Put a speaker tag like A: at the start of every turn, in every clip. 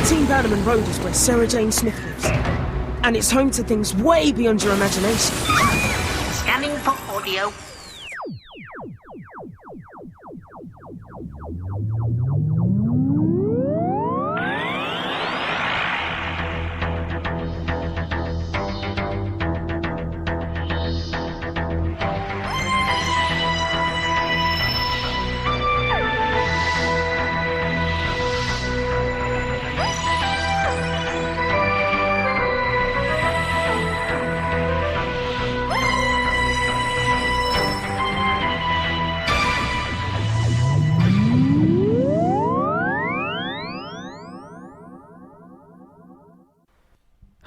A: 13 Bannerman Road is where Sarah Jane Smith lives. And it's home to things way beyond your imagination.
B: Scanning for audio.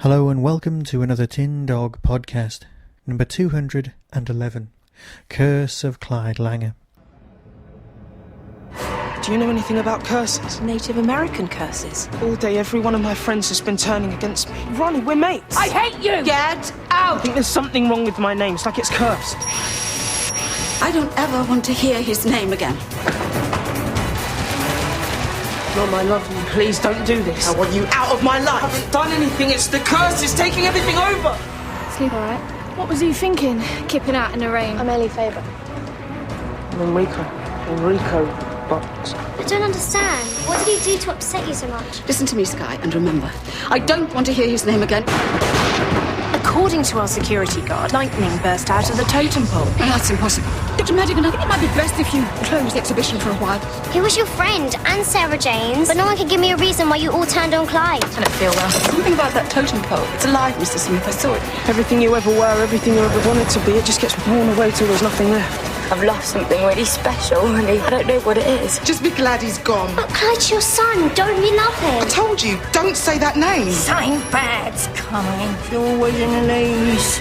C: Hello and welcome to another Tin Dog podcast, number 211, Curse of Clyde Langer.
A: Do you know anything about curses?
D: Native American curses.
A: All day, every one of my friends has been turning against me. Ronnie, we're mates.
D: I hate you! Get
A: I
D: out!
A: think there's something wrong with my name. It's like it's cursed.
E: I don't ever want to hear his name again.
A: Mom, I love you. Please don't do this. I want you out of my life. I haven't done anything. It's the curse. It's taking everything over.
F: Sleep all right? What was you thinking, kipping out in the rain? I'm Ellie Faber.
A: I'm Enrico, but...
G: I don't understand. What did he do to upset you so much?
E: Listen to me, Sky, and remember, I don't want to hear his name again.
D: According to our security guard, lightning burst out of the totem pole.
E: No, that's impossible. Dr. Madigan, I think it might be best if you close the exhibition for a while.
G: He was your friend and Sarah Jane's, but no one can give me a reason why you all turned on Clyde.
E: I don't feel well. Something about that totem pole. It's alive, Mr. Smith. I saw it.
A: Everything you ever were, everything you ever wanted to be, it just gets worn away till there's nothing left.
H: I've lost something really special, and I don't know what it is.
I: Just be glad he's gone.
G: But Clyde's your son. Don't we love him?
I: I told you, don't say that name.
B: Something bad's coming. It's always in the news.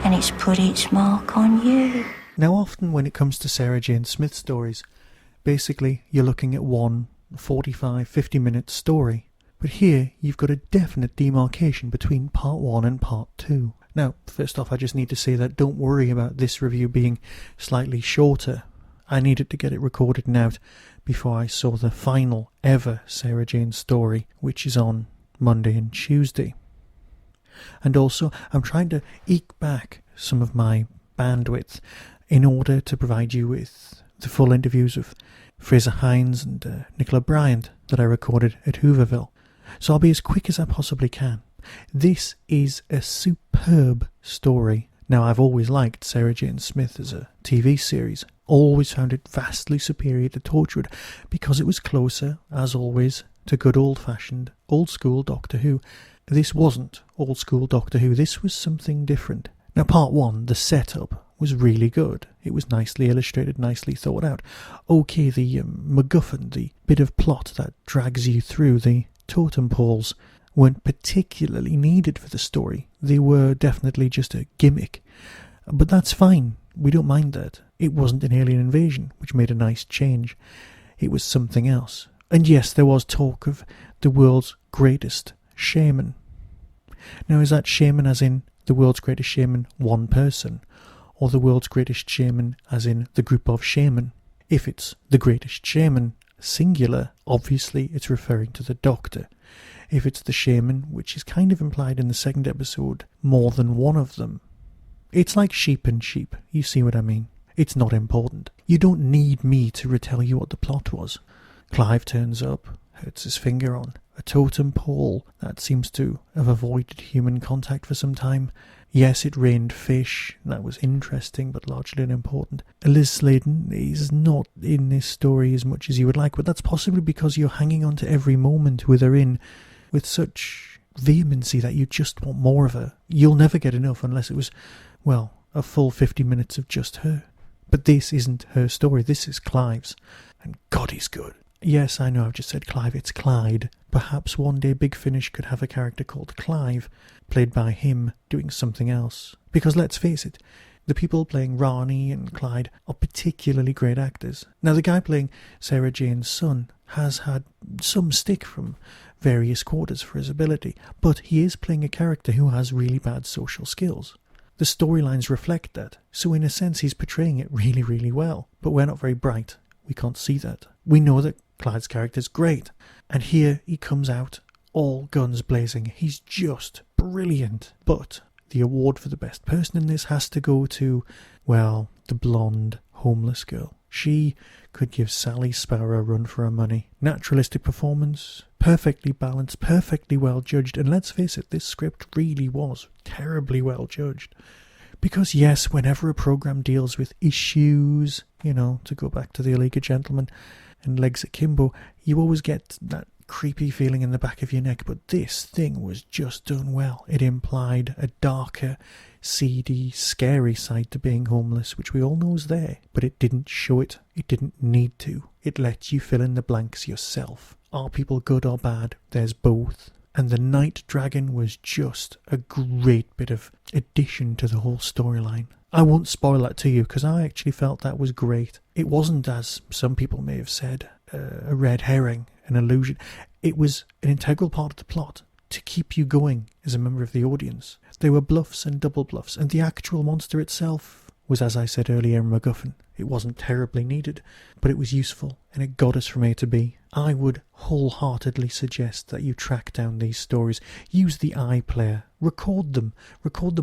B: And it's put its mark on you.
C: Now often when it comes to Sarah Jane Smith stories, basically you're looking at one 45-50 minute story. But here you've got a definite demarcation between part 1 and part 2. Now, first off, I just need to say that don't worry about this review being slightly shorter. I needed to get it recorded and out before I saw the final ever Sarah Jane story, which is on Monday and Tuesday. And also, I'm trying to eke back some of my bandwidth in order to provide you with the full interviews of Fraser Hines and Nicola Bryant that I recorded at Hooverville. So I'll be as quick as I possibly can. This is a superb story. Now, I've always liked Sarah Jane Smith as a TV series. Always found it vastly superior to Torchwood because it was closer, as always, to good old-fashioned, old-school Doctor Who. This wasn't old-school Doctor Who. This was something different. Now, part 1, the setup, was really good. It was nicely illustrated, nicely thought out. Okay, the MacGuffin, the bit of plot that drags you through the totem poles, weren't particularly needed for the story. They were definitely just a gimmick. But that's fine. We don't mind that. It wasn't an alien invasion, which made a nice change. It was something else. And yes, there was talk of the world's greatest shaman. Now, is that shaman as in the world's greatest shaman, one person? Or the world's greatest shaman as in the group of shaman? If it's the greatest shaman, singular, obviously it's referring to the Doctor. If it's the shaman, which is kind of implied in the second episode, more than one of them. It's like sheep and sheep, you see what I mean? It's not important. You don't need me to retell you what the plot was. Clive turns up, hurts his finger on a totem pole that seems to have avoided human contact for some time. Yes, it rained fish. That was interesting, but largely unimportant. Liz Sladen is not in this story as much as you would like, but that's possibly because you're hanging on to every moment with her in with such vehemency that you just want more of her. You'll never get enough unless it was, well, a full 50 minutes of just her. But this isn't her story. This is Clive's. And God, he's good. Yes, I know I've just said Clive, it's Clyde. Perhaps one day Big Finish could have a character called Clive, played by him doing something else. Because let's face it, the people playing Rani and Clyde are particularly great actors. Now, the guy playing Sarah Jane's son has had some stick from various quarters for his ability, but he is playing a character who has really bad social skills. The storylines reflect that, so in a sense he's portraying it really, really well. But we're not very bright. We can't see that. We know that Clyde's character's great. And here he comes out all guns blazing. He's just brilliant. But the award for the best person in this has to go to, well, the blonde homeless girl. She could give Sally Sparrow a run for her money. Naturalistic performance, perfectly balanced, perfectly well judged. And let's face it, this script really was terribly well judged. Because yes, whenever a programme deals with issues, to go back to the League of Gentlemen and Legs Akimbo, you always get that creepy feeling in the back of your neck. But this thing was just done well. It implied a darker, seedy, scary side to being homeless, which we all know is there, but it didn't show it. It didn't need to. It lets you fill in the blanks yourself. Are people good or bad? There's both. And the Night Dragon was just a great bit of addition to the whole storyline. I won't spoil that to you because I actually felt that was great. It wasn't, as some people may have said, a red herring, an illusion. It was an integral part of the plot to keep you going as a member of the audience. There were bluffs and double bluffs, and the actual monster itself was, as I said earlier, a MacGuffin. It wasn't terribly needed, but it was useful, and it got us from A to B. I would wholeheartedly suggest that you track down these stories. Use the iPlayer. Record them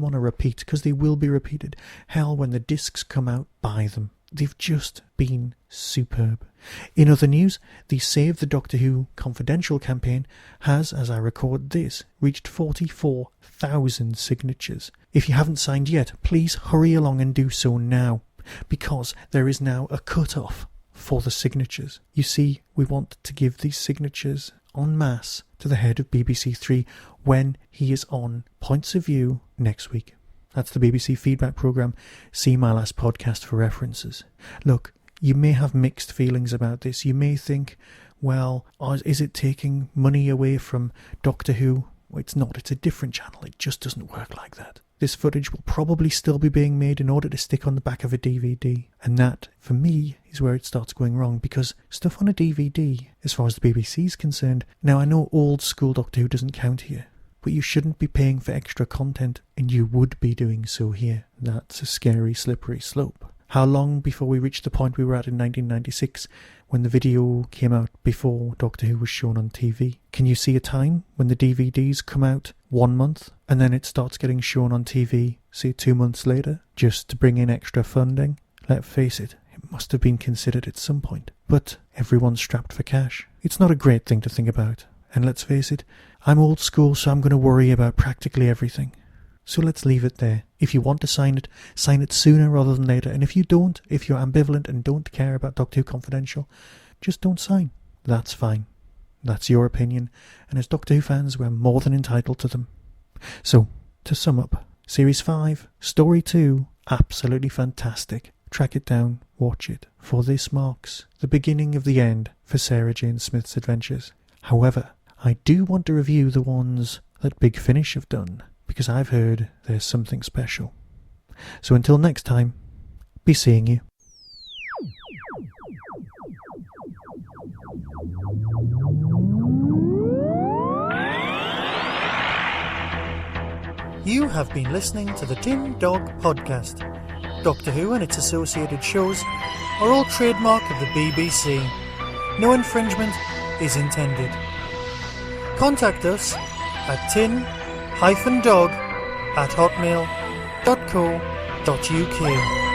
C: on a repeat, because they will be repeated. Hell, when the discs come out, buy them. They've just been superb. In other news, the Save the Doctor Who Confidential campaign has, as I record this, reached 44,000 signatures. If you haven't signed yet, please hurry along and do so now, because there is now a cut-off for the signatures. You see, we want to give these signatures en masse to the head of BBC Three when he is on Points of View next week. That's the BBC feedback programme. See my last podcast for references. Look, you may have mixed feelings about this. You may think, well, is it taking money away from Doctor Who? Well, it's not. It's a different channel. It just doesn't work like that. This footage will probably still be being made in order to stick on the back of a DVD. And that, for me, is where it starts going wrong, because stuff on a DVD, as far as the BBC is concerned, now I know old school Doctor Who doesn't count here, but you shouldn't be paying for extra content, and you would be doing so here. That's a scary, slippery slope. How long before we reach the point we were at in 1996, when the video came out before Doctor Who was shown on TV? Can you see a time when the DVDs come out 1 month, and then it starts getting shown on TV, say 2 months later, just to bring in extra funding? Let's face it, it must have been considered at some point. But everyone's strapped for cash. It's not a great thing to think about. And let's face it, I'm old school, so I'm going to worry about practically everything. So let's leave it there. If you want to sign it sooner rather than later. And if you don't, if you're ambivalent and don't care about Doctor Who Confidential, just don't sign. That's fine. That's your opinion. And as Doctor Who fans, we're more than entitled to them. So, to sum up, Series 5, Story 2, absolutely fantastic. Track it down, watch it, for this marks the beginning of the end for Sarah Jane Smith's adventures. However, I do want to review the ones that Big Finish have done, because I've heard there's something special. So until next time, be seeing you. You have been listening to the Tin Dog Podcast. Doctor Who and its associated shows are all trademark of the BBC. No infringement is intended. Contact us at tin-dog@hotmail.co.uk.